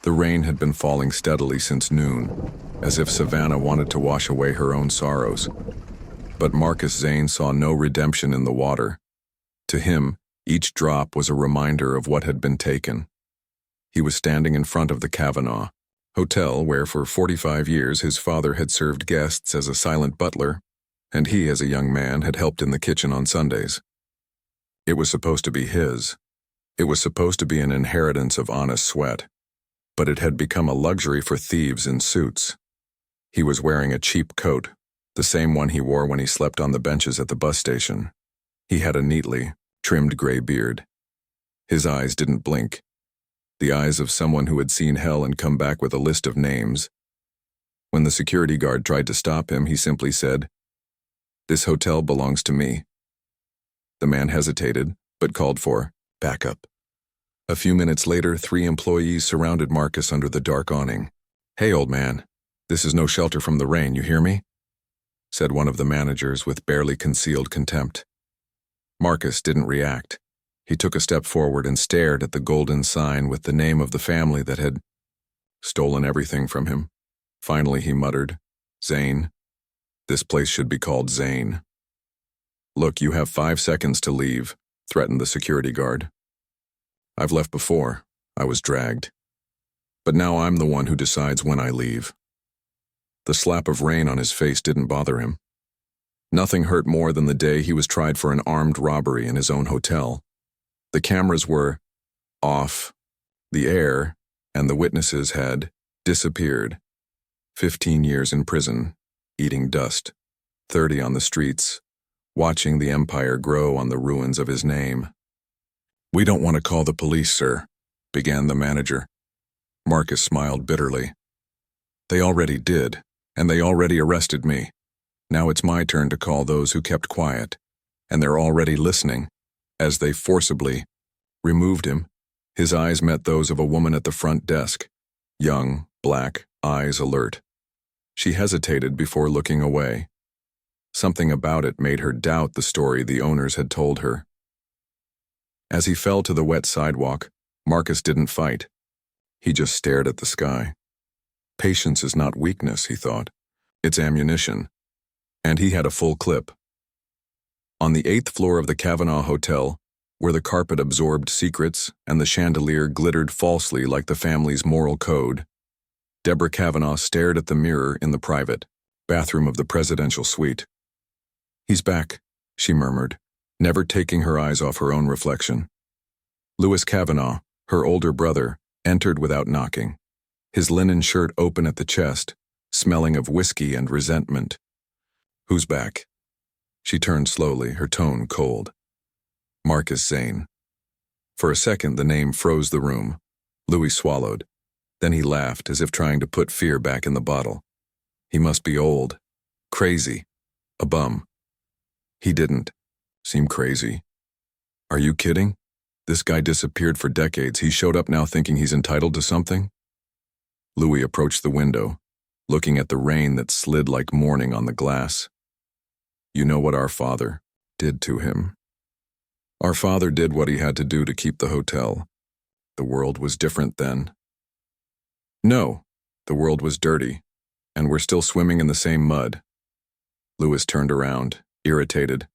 The rain had been falling steadily since noon, as if Savannah wanted to wash away her own sorrows. But Marcus Zane saw no redemption in the water. To him, each drop was a reminder of what had been taken. He was standing in front of the Kavanaugh Hotel, where for 45 years his father had served guests as a silent butler, and he, as a young man, had helped in the kitchen on Sundays. It was supposed to be his. It was supposed to be an inheritance of honest sweat, but it had become a luxury for thieves in suits. He was wearing a cheap coat, the same one he wore when he slept on the benches at the bus station. He had a neatly trimmed gray beard. His eyes didn't blink. The eyes of someone who had seen hell and come back with a list of names. When the security guard tried to stop him, he simply said, "This hotel belongs to me." The man hesitated, but called for backup. A few minutes later, 3 employees surrounded Marcus under the dark awning. "Hey, old man, this is no shelter from the rain, you hear me?" said one of the managers with barely concealed contempt. Marcus didn't react. He took a step forward and stared at the golden sign with the name of the family that had stolen everything from him. Finally, he muttered, "Zane. This place should be called Zane." "Look, you have 5 seconds to leave," threatened the security guard. "I've left before. I was dragged. But now I'm the one who decides when I leave." The slap of rain on his face didn't bother him. Nothing hurt more than the day he was tried for an armed robbery in his own hotel. The cameras were off, the air, and the witnesses had disappeared. 15 years in prison, eating dust, 30 on the streets, watching the empire grow on the ruins of his name. "We don't want to call the police, sir," began the manager. Marcus smiled bitterly. "They already did, and they already arrested me. Now it's my turn to call those who kept quiet, and they're already listening," as they forcibly removed him. His eyes met those of a woman at the front desk, young, black, eyes alert. She hesitated before looking away. Something about it made her doubt the story the owners had told her. As he fell to the wet sidewalk, Marcus didn't fight. He just stared at the sky. Patience is not weakness, he thought. It's ammunition. And he had a full clip. On the 8th floor of the Kavanaugh Hotel, where the carpet absorbed secrets and the chandelier glittered falsely like the family's moral code, Deborah Kavanaugh stared at the mirror in the private bathroom of the presidential suite. "He's back," she murmured, never taking her eyes off her own reflection. Louis Kavanaugh, her older brother, entered without knocking, his linen shirt open at the chest, smelling of whiskey and resentment. "Who's back?" She turned slowly, her tone cold. "Marcus Zane." For a second, the name froze the room. Louis swallowed. Then he laughed, as if trying to put fear back in the bottle. He must be old, crazy, a bum. He didn't seem crazy. "Are you kidding? This guy disappeared for decades. He showed up now thinking he's entitled to something?" Louis approached the window, looking at the rain that slid like morning on the glass. "You know what our father did to him. Our father did what he had to do to keep the hotel. The world was different then." "No, the world was dirty, and we're still swimming in the same mud." Louis turned around, irritated.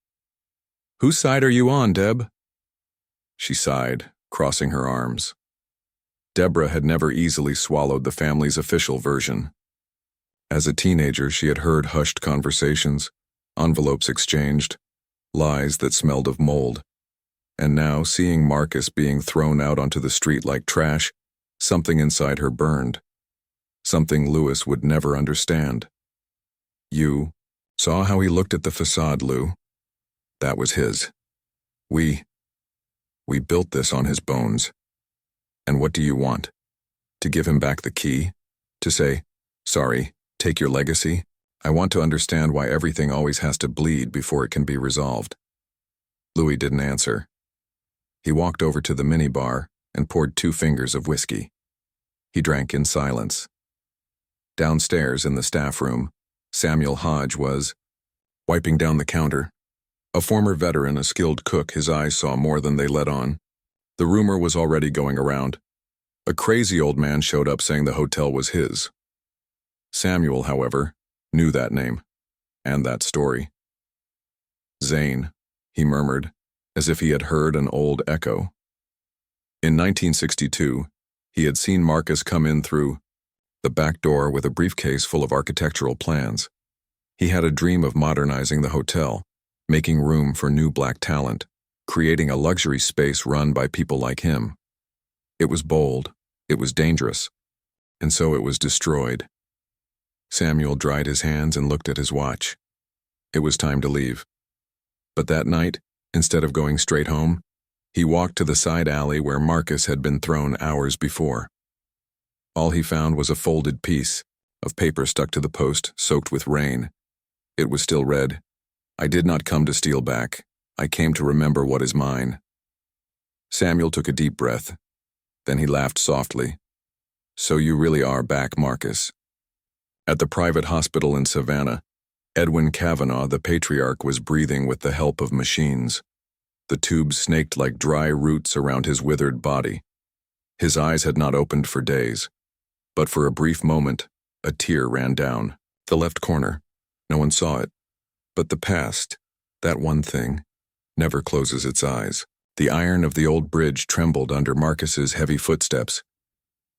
"Whose side are you on, Deb?" She sighed, crossing her arms. Deborah had never easily swallowed the family's official version. As a teenager, she had heard hushed conversations, envelopes exchanged, lies that smelled of mold. And now, seeing Marcus being thrown out onto the street like trash, something inside her burned. Something Louis would never understand. "You saw how he looked at the facade, Lou? That was his. We built this on his bones. And what do you want? To give him back the key? To say, 'Sorry, take your legacy'? I want to understand why everything always has to bleed before it can be resolved." Louis didn't answer. He walked over to the minibar and poured 2 fingers of whiskey. He drank in silence. Downstairs in the staff room, Samuel Hodge was wiping down the counter. A former veteran, a skilled cook, his eyes saw more than they let on. The rumor was already going around. A crazy old man showed up saying the hotel was his. Samuel, however, knew that name and that story. Zane, he murmured, as if he had heard an old echo. In 1962, he had seen Marcus come in through the back door with a briefcase full of architectural plans. He had a dream of modernizing the hotel, making room for new black talent, creating a luxury space run by people like him. It was bold, it was dangerous, and so it was destroyed. Samuel dried his hands and looked at his watch. It was time to leave. But that night, instead of going straight home, he walked to the side alley where Marcus had been thrown hours before. All he found was a folded piece of paper stuck to the post, soaked with rain. It was still read, "I did not come to steal back. I came to remember what is mine." Samuel took a deep breath. Then he laughed softly. "So you really are back, Marcus." At the private hospital in Savannah, Edwin Kavanaugh, the patriarch, was breathing with the help of machines. The tubes snaked like dry roots around his withered body. His eyes had not opened for days, but for a brief moment, a tear ran down the left corner. No one saw it, but the past, that one thing, never closes its eyes. The iron of the old bridge trembled under Marcus's heavy footsteps.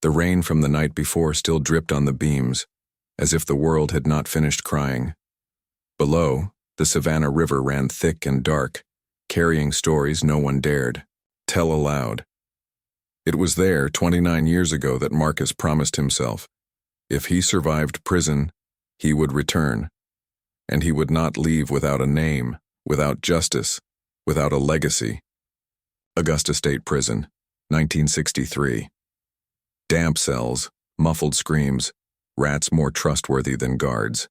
The rain from the night before still dripped on the beams, as if the world had not finished crying. Below, the Savannah River ran thick and dark, carrying stories no one dared tell aloud. It was there 29 years ago that Marcus promised himself, if he survived prison, he would return, and he would not leave without a name, without justice, without a legacy. Augusta State Prison, 1963. Damp cells, muffled screams, rats more trustworthy than guards.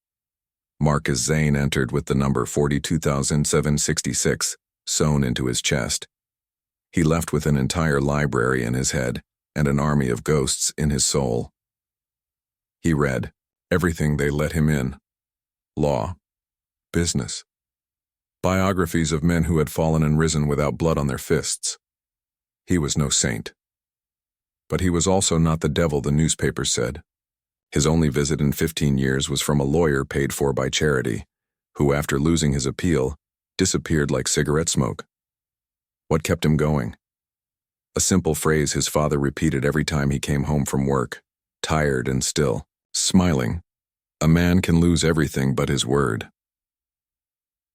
Marcus Zane entered with the number 42,766 sewn into his chest. He left with an entire library in his head and an army of ghosts in his soul. He read everything they let him in: law, business, biographies of men who had fallen and risen without blood on their fists. He was no saint. But he was also not the devil the newspapers said. His only visit in 15 years was from a lawyer paid for by charity, who, after losing his appeal, disappeared like cigarette smoke. What kept him going? A simple phrase his father repeated every time he came home from work, tired and still, smiling. A man can lose everything but his word.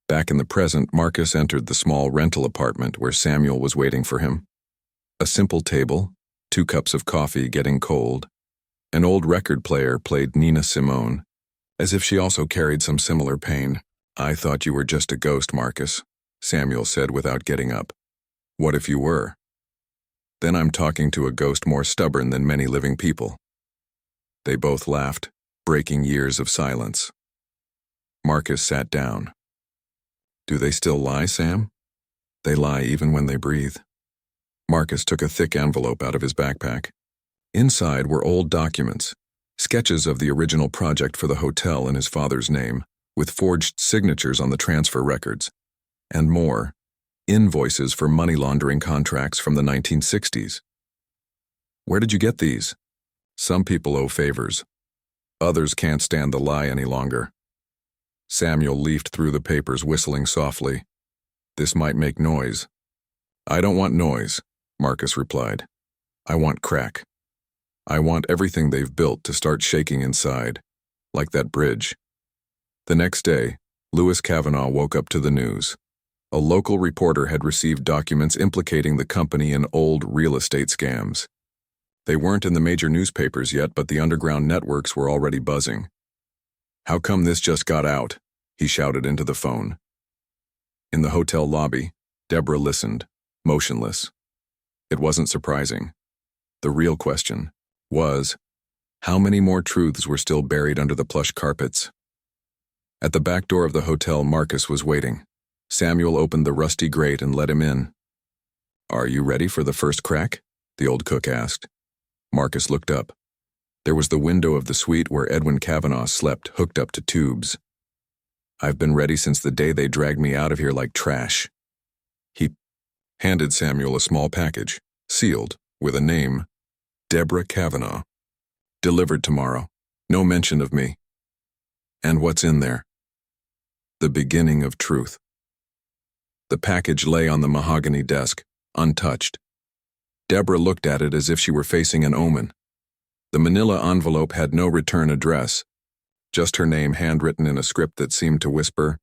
Back in the present, Marcus entered the small rental apartment where Samuel was waiting for him. A simple table, 2 cups of coffee getting cold. An old record player played Nina Simone, as if she also carried some similar pain. "I thought you were just a ghost, Marcus," Samuel said without getting up. "What if you were? Then I'm talking to a ghost more stubborn than many living people." They both laughed, breaking years of silence. Marcus sat down. "Do they still lie, Sam?" "They lie even when they breathe." Marcus took a thick envelope out of his backpack. Inside were old documents, sketches of the original project for the hotel in his father's name, with forged signatures on the transfer records, and more, invoices for money laundering contracts from the 1960s. "Where did you get these?" "Some people owe favors. Others can't stand the lie any longer." Samuel leafed through the papers, whistling softly. "This might make noise." "I don't want noise," Marcus replied. "I want crack. I want everything they've built to start shaking inside, like that bridge." The next day, Lewis Kavanaugh woke up to the news. A local reporter had received documents implicating the company in old real estate scams. They weren't in the major newspapers yet, but the underground networks were already buzzing. "How come this just got out?" he shouted into the phone. In the hotel lobby, Deborah listened, motionless. It wasn't surprising. The real question was, how many more truths were still buried under the plush carpets? At the back door of the hotel, Marcus was waiting. Samuel opened the rusty grate and let him in. "Are you ready for the first crack?" the old cook asked. Marcus looked up. There was the window of the suite where Edwin Kavanaugh slept, hooked up to tubes. "I've been ready since the day they dragged me out of here like trash." He handed Samuel a small package, sealed, with a name. Deborah Kavanaugh. Delivered tomorrow. No mention of me. And what's in there? The beginning of truth. The package lay on the mahogany desk, untouched. Deborah looked at it as if she were facing an omen. The manila envelope had no return address, just her name handwritten in a script that seemed to whisper,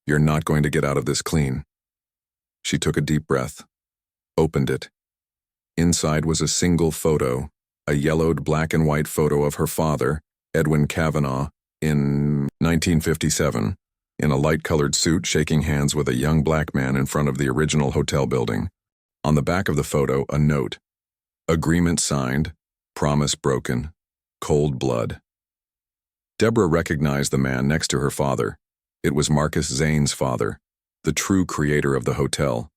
"You're not going to get out of this clean." She took a deep breath, opened it. Inside was a single photo, a yellowed black and white photo of her father, Edwin Kavanaugh, in 1957, in a light-colored suit shaking hands with a young black man in front of the original hotel building. On the back of the photo, a note. Agreement signed, promise broken, cold blood. Deborah recognized the man next to her father. It was Marcus Zane's father, the true creator of the hotel.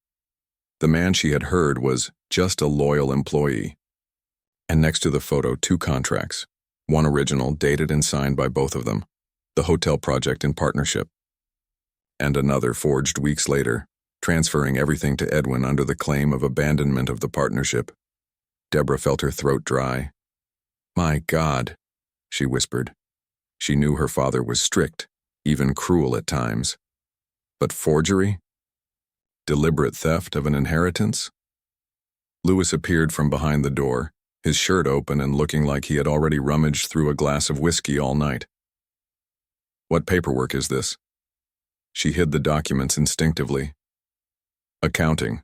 The man she had heard was just a loyal employee. And next to the photo, two contracts, one original, dated and signed by both of them, the hotel project in partnership, and another forged weeks later, transferring everything to Edwin under the claim of abandonment of the partnership. Deborah felt her throat dry. "My God," she whispered. She knew her father was strict, even cruel at times. But forgery? Deliberate theft of an inheritance? Louis appeared from behind the door, his shirt open and looking like he had already rummaged through a glass of whiskey all night. "What paperwork is this?" She hid the documents instinctively. "Accounting.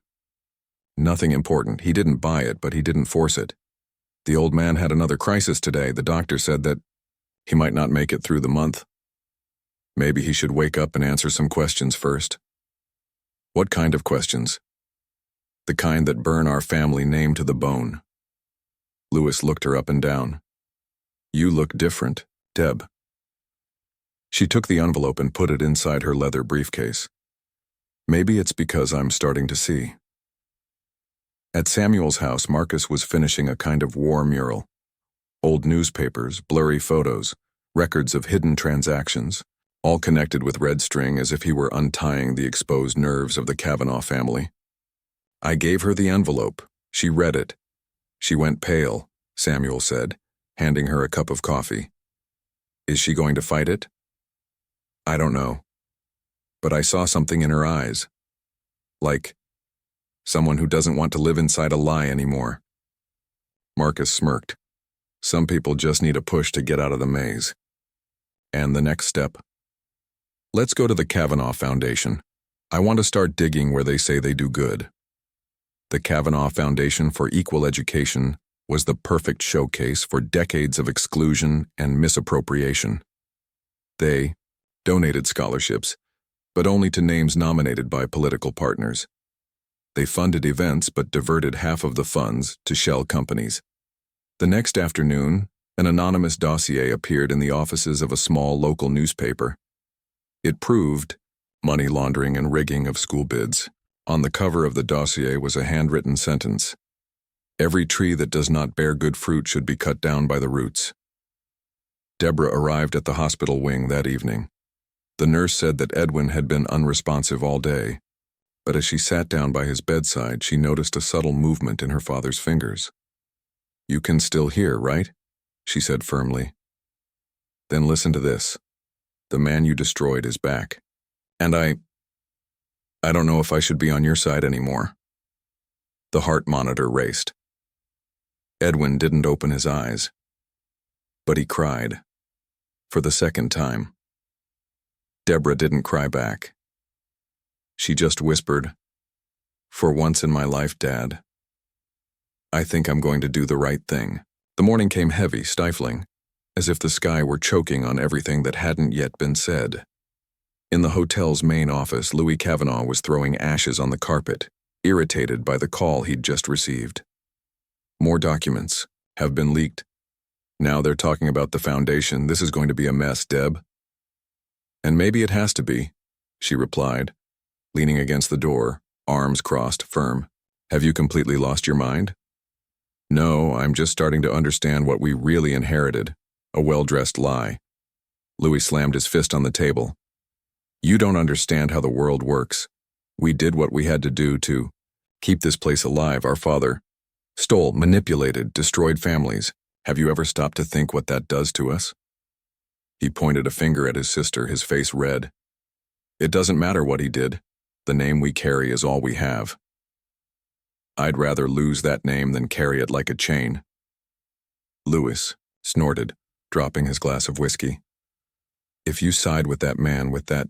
Nothing important. He didn't buy it, but he didn't force it. The old man had another crisis today. The doctor said that he might not make it through the month. Maybe he should wake up and answer some questions first." "What kind of questions?" "The kind that burn our family name to the bone." Louis looked her up and down. "You look different, Deb." She took the envelope and put it inside her leather briefcase. "Maybe it's because I'm starting to see." At Samuel's house, Marcus was finishing a kind of war mural. Old newspapers, blurry photos, records of hidden transactions, all connected with red string as if he were untying the exposed nerves of the Kavanaugh family. "I gave her the envelope. She read it. She went pale," Samuel said, handing her a cup of coffee. "Is she going to fight it?" "I don't know. But I saw something in her eyes. Like someone who doesn't want to live inside a lie anymore." Marcus smirked. Some people just need a push to get out of the maze. "And the next step?" "Let's go to the Kavanaugh Foundation. I want to start digging where they say they do good." The Kavanaugh Foundation for Equal Education was the perfect showcase for decades of exclusion and misappropriation. They donated scholarships, but only to names nominated by political partners. They funded events but diverted half of the funds to shell companies. The next afternoon, an anonymous dossier appeared in the offices of a small local newspaper. It proved money laundering and rigging of school bids. On the cover of the dossier was a handwritten sentence. "Every tree that does not bear good fruit should be cut down by the roots." Deborah arrived at the hospital wing that evening. The nurse said that Edwin had been unresponsive all day, but as she sat down by his bedside, she noticed a subtle movement in her father's fingers. "You can still hear, right?" she said firmly. "Then listen to this. The man you destroyed is back. And I don't know if I should be on your side anymore." The heart monitor raced. Edwin didn't open his eyes, but he cried. For the second time. Deborah didn't cry back. She just whispered, "For once in my life, Dad, I think I'm going to do the right thing." The morning came heavy, stifling, as if the sky were choking on everything that hadn't yet been said. In the hotel's main office, Louis Kavanaugh was throwing ashes on the carpet, irritated by the call he'd just received. "More documents have been leaked. Now they're talking about the foundation. This is going to be a mess, Deb." "And maybe it has to be," she replied, leaning against the door, arms crossed, firm. "Have you completely lost your mind?" "No, I'm just starting to understand what we really inherited, a well-dressed lie." Louis slammed his fist on the table. "You don't understand how the world works. We did what we had to do to keep this place alive. Our father Stole, manipulated, destroyed families. Have you ever stopped to think what that does to us? He pointed a finger at his sister, his face red. It doesn't matter what he did. The name we carry is all we have. I'd rather lose that name than carry it like a chain. Lewis snorted, dropping his glass of whiskey. If you side with that man, with that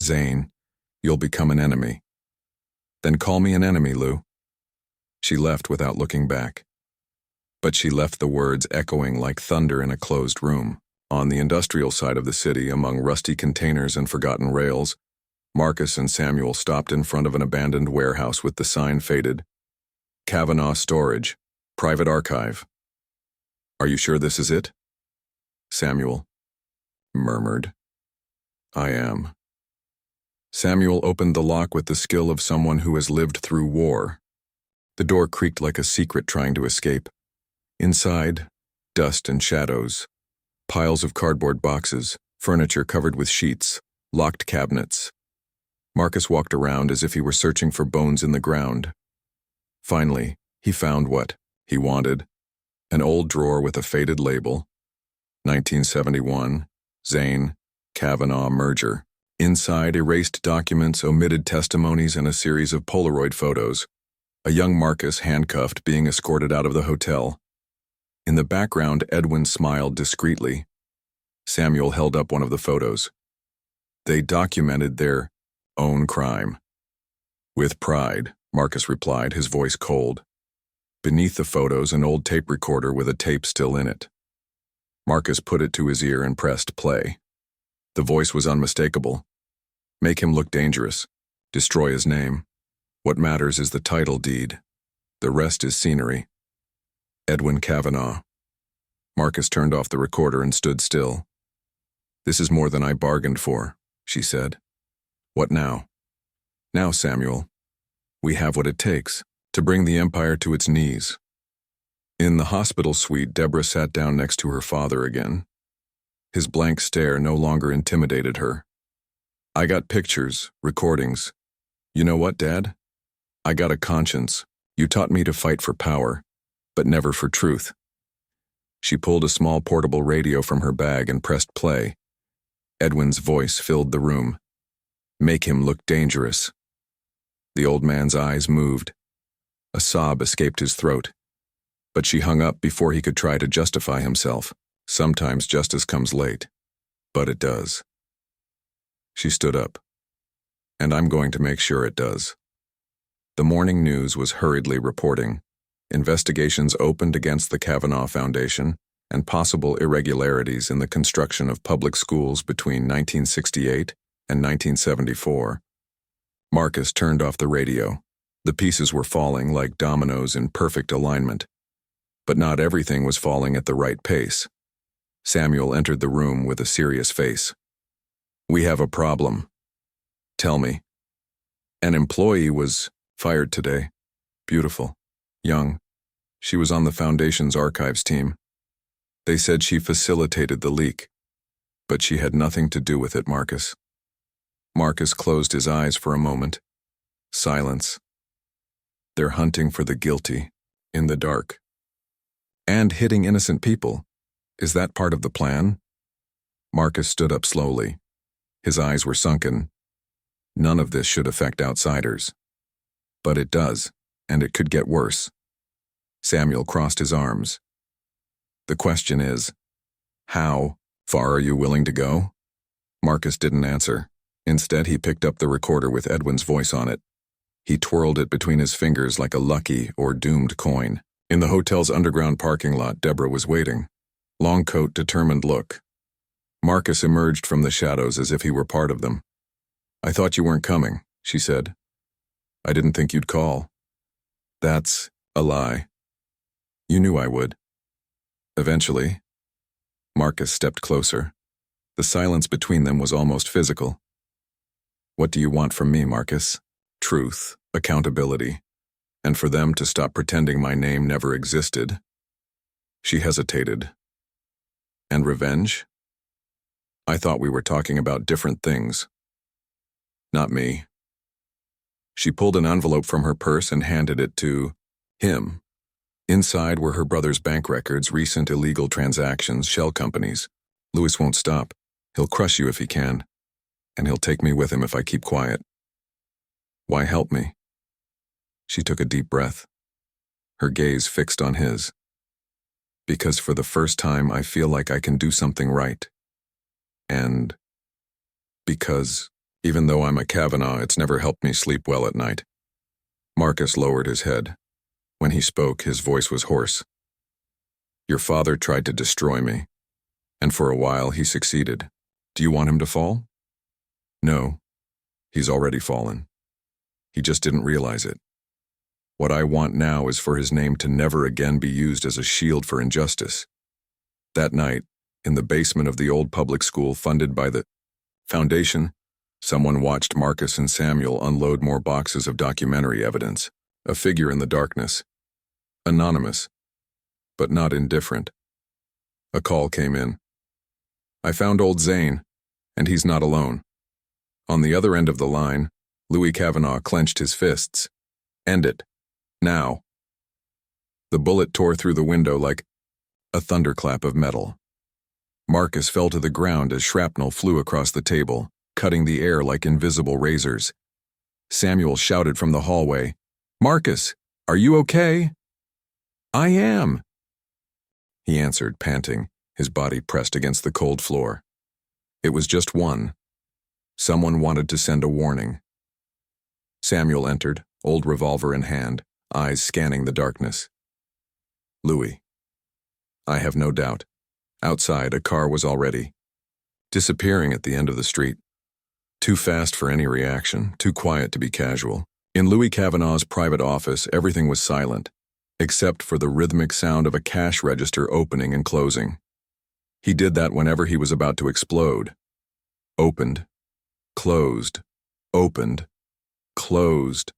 Zane, you'll become an enemy. Then call me an enemy, Lou. She left without looking back. But she left the words echoing like thunder in a closed room. On the industrial side of the city, among rusty containers and forgotten rails, Marcus and Samuel stopped in front of an abandoned warehouse with the sign faded. Kavanaugh Storage, Private Archive. Are you sure this is it? Samuel murmured. I am. Samuel opened the lock with the skill of someone who has lived through war. The door creaked like a secret trying to escape. Inside, dust and shadows. Piles of cardboard boxes, furniture covered with sheets, locked cabinets. Marcus walked around as if he were searching for bones in the ground. Finally, he found what he wanted. An old drawer with a faded label. 1971, Zane, Kavanaugh merger. Inside, erased documents, omitted testimonies, and a series of Polaroid photos. A young Marcus handcuffed being escorted out of the hotel. In the background, Edwin smiled discreetly. Samuel held up one of the photos. They documented their own crime. With pride, Marcus replied, his voice cold. Beneath the photos, an old tape recorder with a tape still in it. Marcus put it to his ear and pressed play. The voice was unmistakable. Make him look dangerous. Destroy his name. What matters is the title deed. The rest is scenery. Edwin Kavanaugh. Marcus turned off the recorder and stood still. This is more than I bargained for, she said. What now? Now, Samuel. We have what it takes to bring the empire to its knees. In the hospital suite, Deborah sat down next to her father again. His blank stare no longer intimidated her. I got pictures, recordings. You know what, Dad? I got a conscience. You taught me to fight for power, but never for truth. She pulled a small portable radio from her bag and pressed play. Edwin's voice filled the room. Make him look dangerous. The old man's eyes moved. A sob escaped his throat. But she hung up before he could try to justify himself. Sometimes justice comes late, but it does. She stood up. And I'm going to make sure it does. The morning news was hurriedly reporting. Investigations opened against the Kavanaugh Foundation and possible irregularities in the construction of public schools between 1968 and 1974. Marcus turned off the radio. The pieces were falling like dominoes in perfect alignment. But not everything was falling at the right pace. Samuel entered the room with a serious face. We have a problem. Tell me. An employee was fired today. Beautiful. Young. She was on the Foundation's archives team. They said she facilitated the leak. But she had nothing to do with it, Marcus. Marcus closed his eyes for a moment. Silence. They're hunting for the guilty, in the dark. And hitting innocent people. Is that part of the plan? Marcus stood up slowly. His eyes were sunken. None of this should affect outsiders. But it does, and it could get worse. Samuel crossed his arms. The question is, how far are you willing to go? Marcus didn't answer. Instead, he picked up the recorder with Edwin's voice on it. He twirled it between his fingers like a lucky or doomed coin. In the hotel's underground parking lot, Deborah was waiting. Long coat, determined look. Marcus emerged from the shadows as if he were part of them. I thought you weren't coming, she said. I didn't think you'd call. That's a lie. You knew I would. Eventually. Marcus stepped closer. The silence between them was almost physical. What do you want from me, Marcus? Truth, accountability, and for them to stop pretending my name never existed. She hesitated. And revenge? I thought we were talking about different things. Not me. She pulled an envelope from her purse and handed it to him. Inside were her brother's bank records, recent illegal transactions, shell companies. Louis won't stop. He'll crush you if he can. And he'll take me with him if I keep quiet. Why help me? She took a deep breath, her gaze fixed on his. Because for the first time I feel like I can do something right. And because, even though I'm a Kavanaugh, it's never helped me sleep well at night. Marcus lowered his head. When he spoke, his voice was hoarse. Your father tried to destroy me, and for a while he succeeded. Do you want him to fall? No, he's already fallen. He just didn't realize it. What I want now is for his name to never again be used as a shield for injustice. That night, in the basement of the old public school funded by the Foundation, someone watched Marcus and Samuel unload more boxes of documentary evidence. A figure in the darkness. Anonymous, but not indifferent. A call came in. I found old Zane, and he's not alone. On the other end of the line, Louis Kavanaugh clenched his fists. End it. Now. The bullet tore through the window like a thunderclap of metal. Marcus fell to the ground as shrapnel flew across the table, cutting the air like invisible razors. Samuel shouted from the hallway, Marcus, are you okay? I am, he answered, panting, his body pressed against the cold floor. It was just one. Someone wanted to send a warning. Samuel entered, old revolver in hand, eyes scanning the darkness. Louis. I have no doubt. Outside, a car was already disappearing at the end of the street. Too fast for any reaction, too quiet to be casual. In Louis Kavanaugh's private office, everything was silent, except for the rhythmic sound of a cash register opening and closing. He did that whenever he was about to explode. Opened, closed, opened, closed.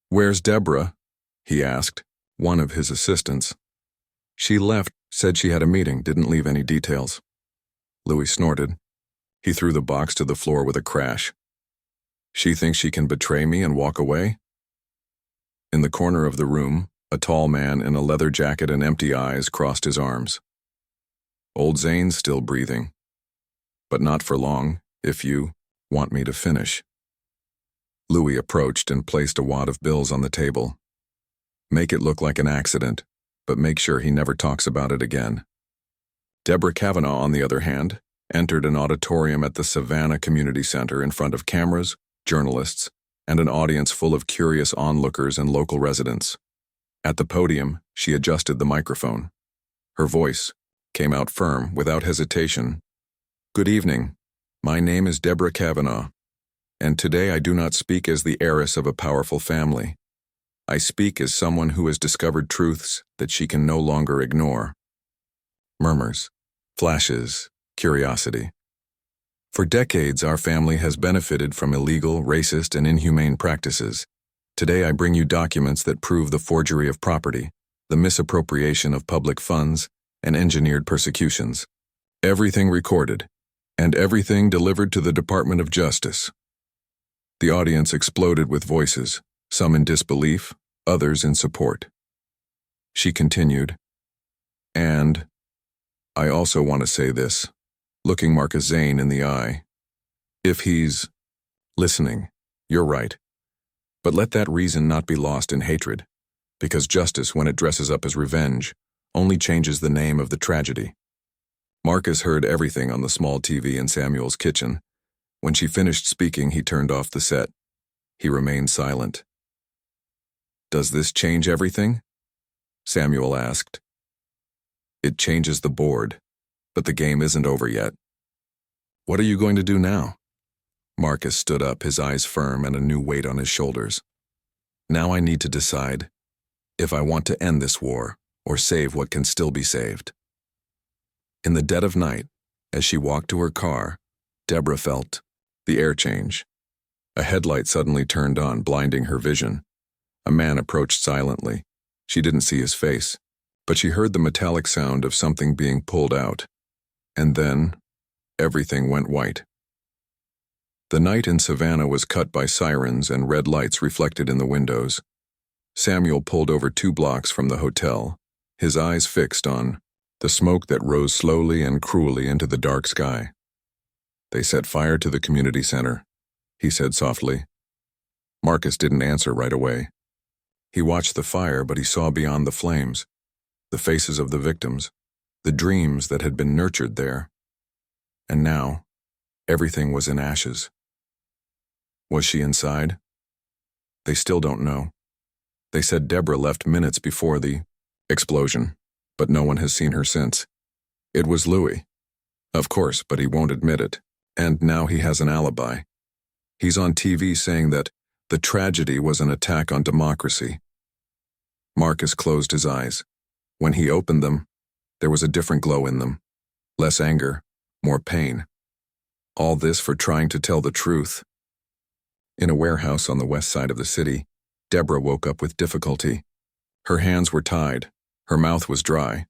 Where's Deborah? He asked, one of his assistants. She left, said she had a meeting, didn't leave any details. Louis snorted. He threw the box to the floor with a crash. She thinks she can betray me and walk away? In the corner of the room, a tall man in a leather jacket and empty eyes crossed his arms. Old Zane's still breathing. But not for long, if you want me to finish. Louis approached and placed a wad of bills on the table. Make it look like an accident, but make sure he never talks about it again. Deborah Kavanaugh, on the other hand, entered an auditorium at the Savannah Community Center in front of cameras, journalists, and an audience full of curious onlookers and local residents. At the podium, she adjusted the microphone. Her voice came out firm, without hesitation. Good evening. My name is Deborah Kavanaugh, and today I do not speak as the heiress of a powerful family. I speak as someone who has discovered truths that she can no longer ignore. Murmurs, flashes, curiosity. For decades, our family has benefited from illegal, racist, and inhumane practices. Today, I bring you documents that prove the forgery of property, the misappropriation of public funds, and engineered persecutions. Everything recorded, and everything delivered to the Department of Justice. The audience exploded with voices, some in disbelief, others in support. She continued, and I also want to say this, looking Marcus Zane in the eye. If he's listening, you're right. But let that reason not be lost in hatred, because justice, when it dresses up as revenge, only changes the name of the tragedy. Marcus heard everything on the small TV in Samuel's kitchen. When she finished speaking, he turned off the set. He remained silent. Does this change everything? Samuel asked. It changes the board, but the game isn't over yet. What are you going to do now? Marcus stood up, his eyes firm and a new weight on his shoulders. Now I need to decide if I want to end this war or save what can still be saved. In the dead of night, as she walked to her car, Deborah felt the air change. A headlight suddenly turned on, blinding her vision. A man approached silently. She didn't see his face, but she heard the metallic sound of something being pulled out. And then, everything went white. The night in Savannah was cut by sirens and red lights reflected in the windows. Samuel pulled over 2 blocks from the hotel, his eyes fixed on the smoke that rose slowly and cruelly into the dark sky. They set fire to the community center, he said softly. Marcus didn't answer right away. He watched the fire, but he saw beyond the flames, the faces of the victims, the dreams that had been nurtured there. And now, everything was in ashes. Was she inside? They still don't know. They said Deborah left minutes before the explosion, but no one has seen her since. It was Louis. Of course, but he won't admit it. And now he has an alibi. He's on TV saying that the tragedy was an attack on democracy. Marcus closed his eyes. When he opened them, there was a different glow in them. Less anger, more pain. All this for trying to tell the truth. In a warehouse on the west side of the city, Deborah woke up with difficulty. Her hands were tied. Her mouth was dry.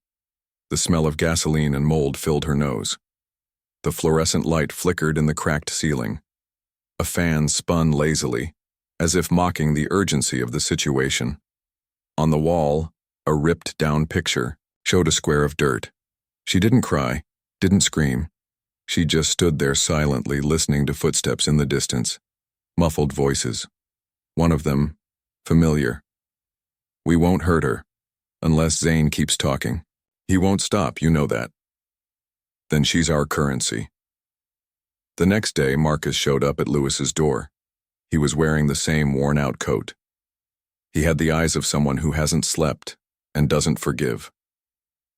The smell of gasoline and mold filled her nose. The fluorescent light flickered in the cracked ceiling. A fan spun lazily, as if mocking the urgency of the situation. On the wall, a ripped-down picture showed a square of dirt. She didn't cry, didn't scream. She just stood there silently listening to footsteps in the distance. Muffled voices. One of them, familiar. We won't hurt her, unless Zane keeps talking. He won't stop, you know that. Then she's our currency. The next day, Marcus showed up at Louis's door. He was wearing the same worn-out coat. He had the eyes of someone who hasn't slept and doesn't forgive.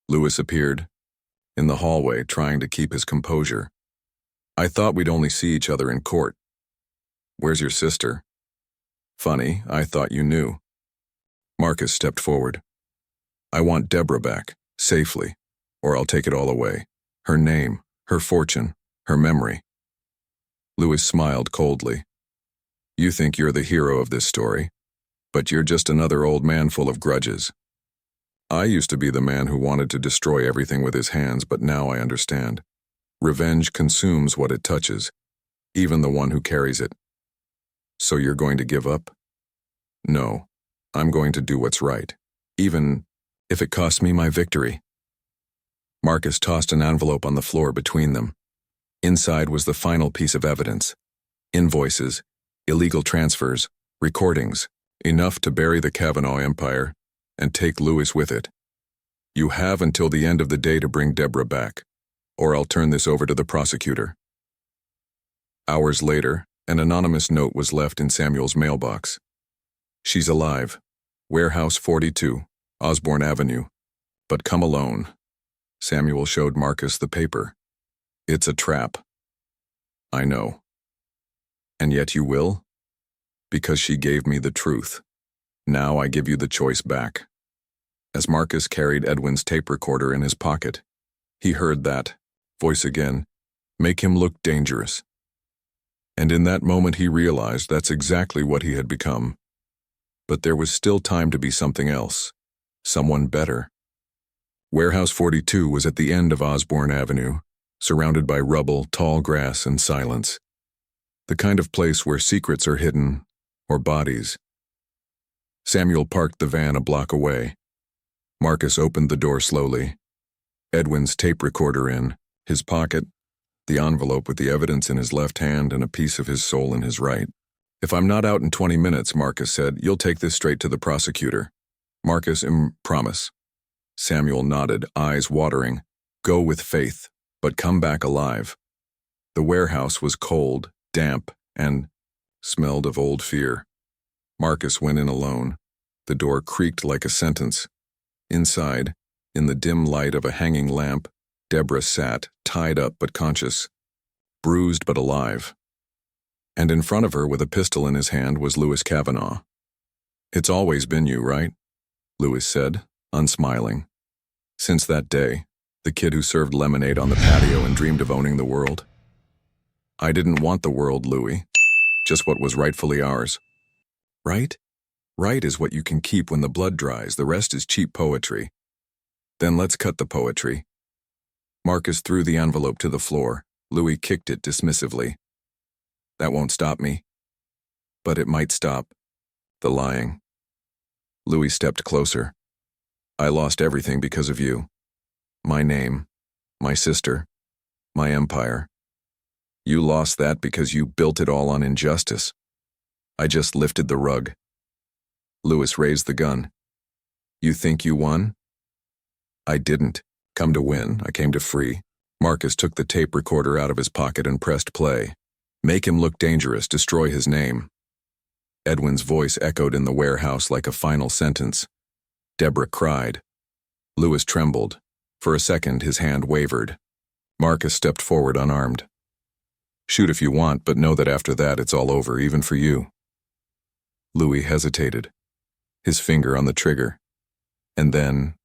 Louis appeared in the hallway, trying to keep his composure. I thought we'd only see each other in court. Where's your sister? Funny, I thought you knew. Marcus stepped forward. I want Deborah back, safely, or I'll take it all away. Her name, her fortune, her memory. Louis smiled coldly. You think you're the hero of this story, but you're just another old man full of grudges. I used to be the man who wanted to destroy everything with his hands, but now I understand. Revenge consumes what it touches, even the one who carries it. So you're going to give up? No, I'm going to do what's right, even if it costs me my victory. Marcus tossed an envelope on the floor between them. Inside was the final piece of evidence. Invoices, illegal transfers, recordings, enough to bury the Kavanaugh empire and take Louis with it. You have until the end of the day to bring Deborah back, or I'll turn this over to the prosecutor. Hours later, an anonymous note was left in Samuel's mailbox. She's alive. Warehouse 42, Osborne Avenue. But come alone. Samuel showed Marcus the paper. It's a trap. I know. And yet you will? Because she gave me the truth. Now I give you the choice back. As Marcus carried Edwin's tape recorder in his pocket, he heard that voice again, make him look dangerous. And in that moment he realized that's exactly what he had become. But there was still time to be something else, someone better. Warehouse 42 was at the end of Osborne Avenue, surrounded by rubble, tall grass, and silence. The kind of place where secrets are hidden, or bodies. Samuel parked the van a block away. Marcus opened the door slowly. Edwin's tape recorder in his pocket, the envelope with the evidence in his left hand and a piece of his soul in his right. If I'm not out in 20 minutes, Marcus said, you'll take this straight to the prosecutor. Marcus, promise. Samuel nodded, eyes watering. Go with faith, but come back alive. The warehouse was cold, damp, and smelled of old fear. Marcus went in alone. The door creaked like a sentence. Inside, in the dim light of a hanging lamp, Deborah sat, tied up but conscious, bruised but alive. And in front of her, with a pistol in his hand, was Louis Kavanaugh. It's always been you, right? Louis said, unsmiling. Since that day, the kid who served lemonade on the patio and dreamed of owning the world. I didn't want the world, Louis. Just what was rightfully ours. Right? Right is what you can keep when the blood dries. The rest is cheap poetry. Then let's cut the poetry. Marcus threw the envelope to the floor. Louis kicked it dismissively. That won't stop me. But it might stop the lying. Louis stepped closer. I lost everything because of you. My name, my sister, my empire. You lost that because you built it all on injustice. I just lifted the rug. Louis raised the gun. You think you won? I didn't come to win, I came to free. Marcus took the tape recorder out of his pocket and pressed play. Make him look dangerous, destroy his name. Edwin's voice echoed in the warehouse like a final sentence. Deborah cried. Louis trembled. For a second, his hand wavered. Marcus stepped forward unarmed. Shoot if you want, but know that after that it's all over, even for you. Louis hesitated, his finger on the trigger. And then,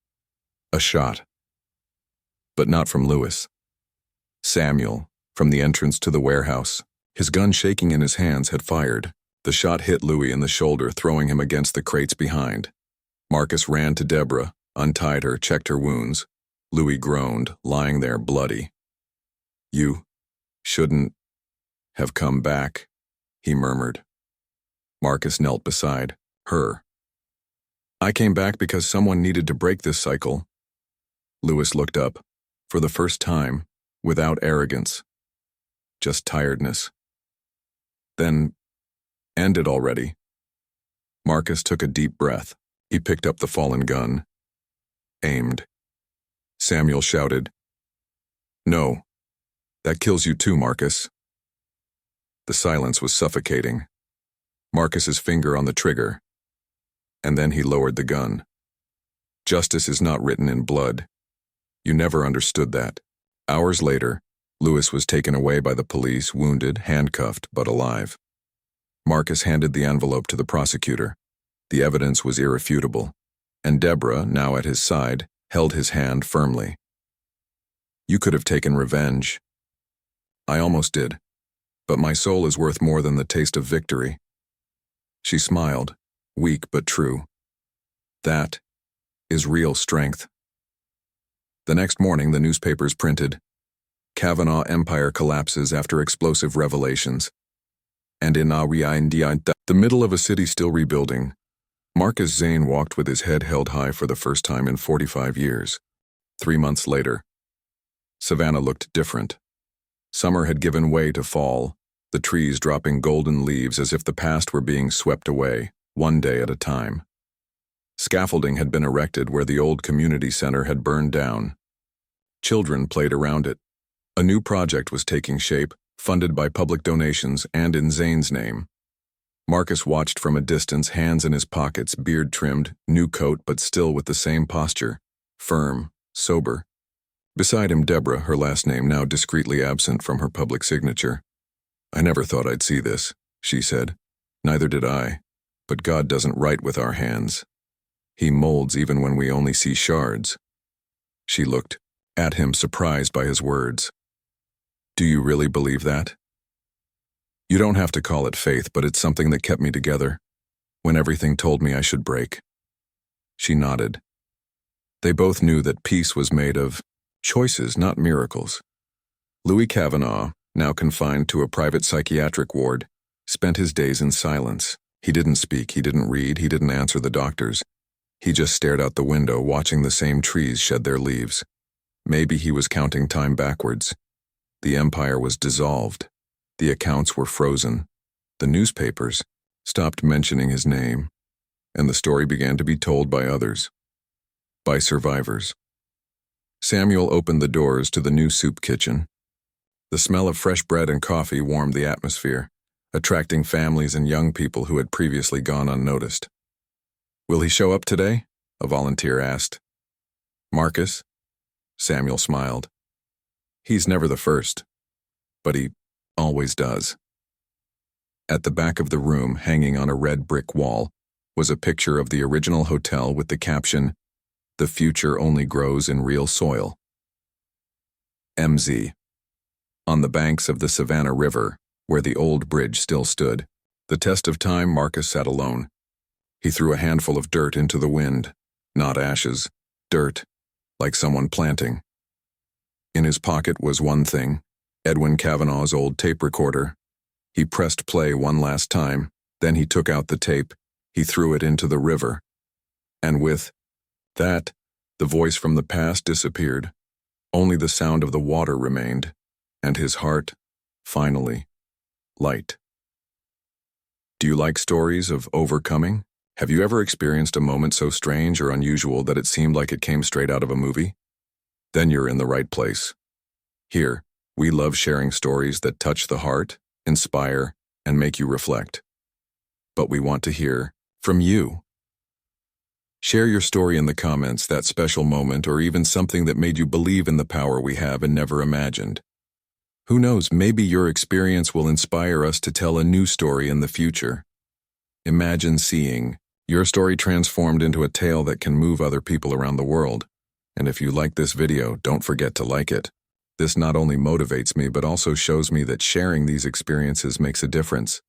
a shot. But not from Louis. Samuel, from the entrance to the warehouse, his gun shaking in his hands, had fired. The shot hit Louis in the shoulder, throwing him against the crates behind. Marcus ran to Deborah, untied her, checked her wounds. Louis groaned, lying there bloody. You shouldn't have come back, he murmured. Marcus knelt beside her. I came back because someone needed to break this cycle. Louis looked up, for the first time, without arrogance. Just tiredness. Then, end it already. Marcus took a deep breath. He picked up the fallen gun. Aimed. Samuel shouted, No. That kills you too, Marcus. The silence was suffocating. Marcus's finger on the trigger. And then he lowered the gun. Justice is not written in blood. You never understood that. Hours later, Louis was taken away by the police, wounded, handcuffed, but alive. Marcus handed the envelope to the prosecutor. The evidence was irrefutable, and Deborah, now at his side, held his hand firmly. You could have taken revenge. I almost did, but my soul is worth more than the taste of victory. She smiled, weak but true. That is real strength. The next morning, the newspapers printed, Kavanaugh empire collapses after explosive revelations. And in the middle of a city still rebuilding, Marcus Zane walked with his head held high for the first time in 45 years. 3 months later, Savannah looked different. Summer had given way to fall, the trees dropping golden leaves as if the past were being swept away, one day at a time. Scaffolding had been erected where the old community center had burned down. Children played around it. A new project was taking shape, funded by public donations and in Zane's name. Marcus watched from a distance, hands in his pockets, beard trimmed, new coat but still with the same posture, firm, sober. Beside him, Deborah, her last name now discreetly absent from her public signature. I never thought I'd see this, she said. Neither did I. But God doesn't write with our hands. He molds even when we only see shards. She looked at him, surprised by his words. Do you really believe that? You don't have to call it faith, but it's something that kept me together when everything told me I should break. She nodded. They both knew that peace was made of choices, not miracles. Louis Kavanaugh, now confined to a private psychiatric ward, spent his days in silence. He didn't speak, he didn't read, he didn't answer the doctors. He just stared out the window, watching the same trees shed their leaves. Maybe he was counting time backwards. The empire was dissolved. The accounts were frozen. The newspapers stopped mentioning his name, and the story began to be told by others. By survivors. Samuel opened the doors to the new soup kitchen. The smell of fresh bread and coffee warmed the atmosphere, attracting families and young people who had previously gone unnoticed. Will he show up today? A volunteer asked. Marcus? Samuel smiled. He's never the first, but he always does. At the back of the room, hanging on a red brick wall, was a picture of the original hotel with the caption, "The future only grows in real soil." MZ. On the banks of the Savannah River, where the old bridge still stood, the test of time, Marcus sat alone. He threw a handful of dirt into the wind, not ashes, dirt, like someone planting. In his pocket was one thing, Edwin Kavanaugh's old tape recorder. He pressed play one last time, then he took out the tape. He threw it into the river. And with that, the voice from the past disappeared. Only the sound of the water remained, and his heart, finally, light. Do you like stories of overcoming? Have you ever experienced a moment so strange or unusual that it seemed like it came straight out of a movie? Then you're in the right place. Here, we love sharing stories that touch the heart, inspire, and make you reflect. But we want to hear from you. Share your story in the comments, that special moment, or even something that made you believe in the power we have and never imagined. Who knows, maybe your experience will inspire us to tell a new story in the future. Imagine seeing your story transformed into a tale that can move other people around the world. And if you like this video, don't forget to like it. This not only motivates me, but also shows me that sharing these experiences makes a difference.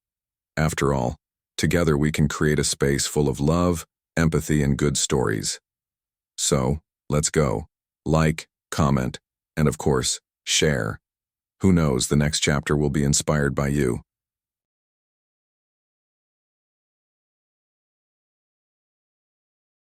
After all, together we can create a space full of love, empathy, and good stories. So, let's go. Like, comment, and of course, share. Who knows, the next chapter will be inspired by you.